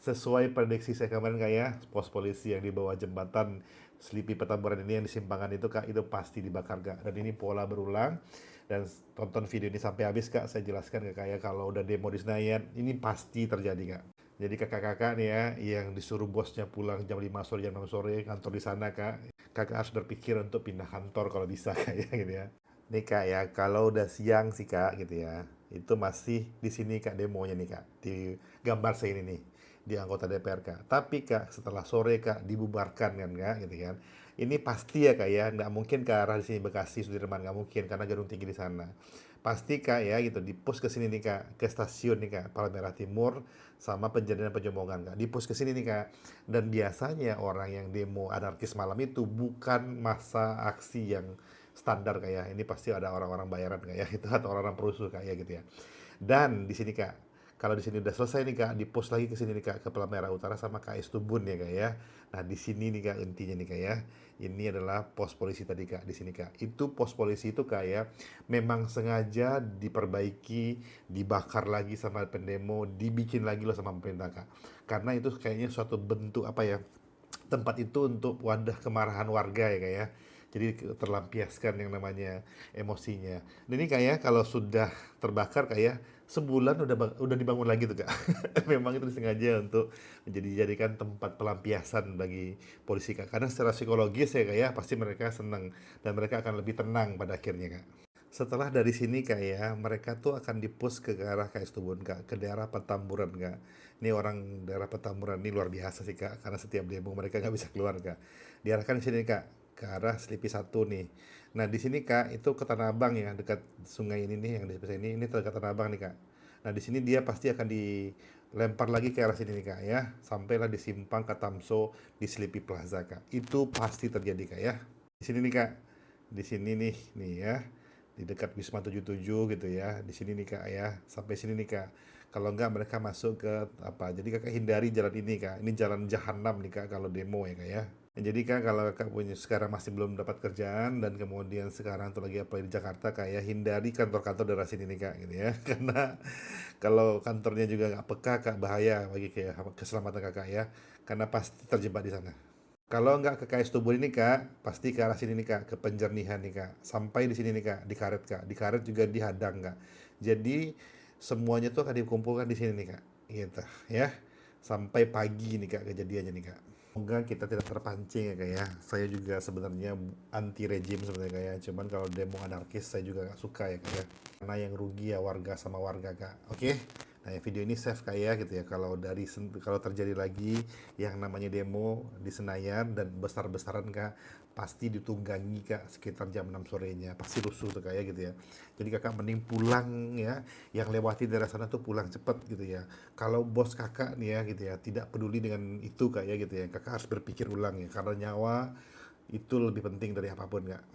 Sesuai prediksi saya kemarin kak ya, pos polisi yang di bawah jembatan Selipi Petamburan ini yang di simpangan itu kak, itu pasti dibakar kak. Dan ini pola berulang. Dan tonton video ini sampai habis kak, saya jelaskan ke kak ya, kalau udah demo di Senayan, ini pasti terjadi kak. Jadi kakak-kakak nih ya, yang disuruh bosnya pulang jam 5 sore, jam 6 sore, kantor di sana kak, kakak harus berpikir untuk pindah kantor kalau bisa kak ya gitu ya. Nih kak ya, kalau udah siang sih kak gitu ya, itu masih di sini kak demonya nih kak, di gambar saya ini nih, di anggota DPR kak. Tapi kak setelah sore kak dibubarkan kan kak gitu kan. Ini pasti ya kak ya, nggak mungkin ke arah di sini Bekasi Sudirman, nggak mungkin karena gedung tinggi di sana. Pasti kak ya gitu di push ke sini nih kak, ke stasiun nih kak, Palmerah Timur sama Penjaringan Pejombongan kak. Di push ke sini nih kak. Dan biasanya orang yang demo anarkis malam itu bukan masa aksi yang standar kayak ini, pasti ada orang-orang bayaran kayak itu atau orang-orang perusuh kayak gitu ya. Dan di sini kak, kalau di sini udah selesai nih kak, di pos lagi ke sini nih kak, ke Palmerah Utara sama KS Tubun ya kak ya. Nah di sini nih kak intinya nih kak ya, ini adalah pos polisi tadi kak di sini kak. Itu pos polisi itu kak ya, memang sengaja diperbaiki, dibakar lagi sama pendemo, dibikin lagi loh sama pemerintah kak. Karena itu kayaknya suatu bentuk apa ya, tempat itu untuk wadah kemarahan warga ya kak ya. Jadi terlampiaskan yang namanya emosinya. Dan ini kayak kalau sudah terbakar kayak sebulan udah dibangun lagi tuh kak. Memang itu disengaja untuk dijadikan tempat pelampiasan bagi polisi kak. Karena secara psikologis ya kak ya pasti mereka senang dan mereka akan lebih tenang pada akhirnya kak. Setelah dari sini kak ya, mereka tuh akan dipus ke arah KS Tubun kak, ke daerah Petamburan kak. Ini orang daerah Petamburan ini luar biasa sih kak, karena setiap demo mereka nggak bisa keluar kak. Diarahkan di sini kak, ke arah Selipi satu nih. Nah di sini kak, itu ke Tanah Abang ya, dekat sungai ini nih, yang di sebelah ini dekat Tanah Abang nih kak. Nah di sini dia pasti akan dilempar lagi ke arah sini nih kak ya, sampailah di simpang Katamso di Selipi Plaza kak. Itu pasti terjadi kak ya. Di sini nih kak, di sini nih ya, di dekat Wisma 77 gitu ya. Di sini nih Kak ya. Sampai sini nih Kak. Kalau enggak mereka masuk ke apa? Jadi Kakak hindari jalan ini Kak. Ini jalan jahanam nih Kak kalau demo ya Kak ya. Jadi Kak kalau Kakak punya sekarang masih belum dapat kerjaan dan kemudian sekarang tuh lagi apa di Jakarta Kak ya, hindari kantor-kantor daerah sini nih Kak gitu ya. Karena kalau kantornya juga nggak peka Kak, bahaya bagi kayak keselamatan Kakak ya. Karena pasti terjebak di sana. Kalau nggak ke KS Tubun ini kak, pasti ke arah sini nih kak, ke penjernihan nih kak. Sampai di sini nih kak, di karet kak. Di karet juga dihadang kak. Jadi semuanya tuh akan dikumpulkan di sini nih kak. Gitu ya. Sampai pagi nih kak kejadiannya nih kak. Semoga kita tidak terpancing ya kak ya. Saya juga sebenarnya anti rejim sebenarnya kak ya. Cuman kalau demo anarkis saya juga nggak suka ya kak ya. Karena yang rugi ya warga sama warga kak. Oke? Nah, video ini save kak ya gitu ya. Kalau terjadi lagi yang namanya demo di Senayan dan besar-besaran kak, pasti ditunggangi kak sekitar jam 6 sorenya, pasti rusuh tuh kayak gitu ya. Jadi kakak mending pulang ya, yang lewati daerah sana tuh pulang cepet gitu ya. Kalau bos kakak nih ya gitu ya tidak peduli dengan itu kak ya gitu ya, kakak harus berpikir ulang ya, karena nyawa itu lebih penting dari apapun kak.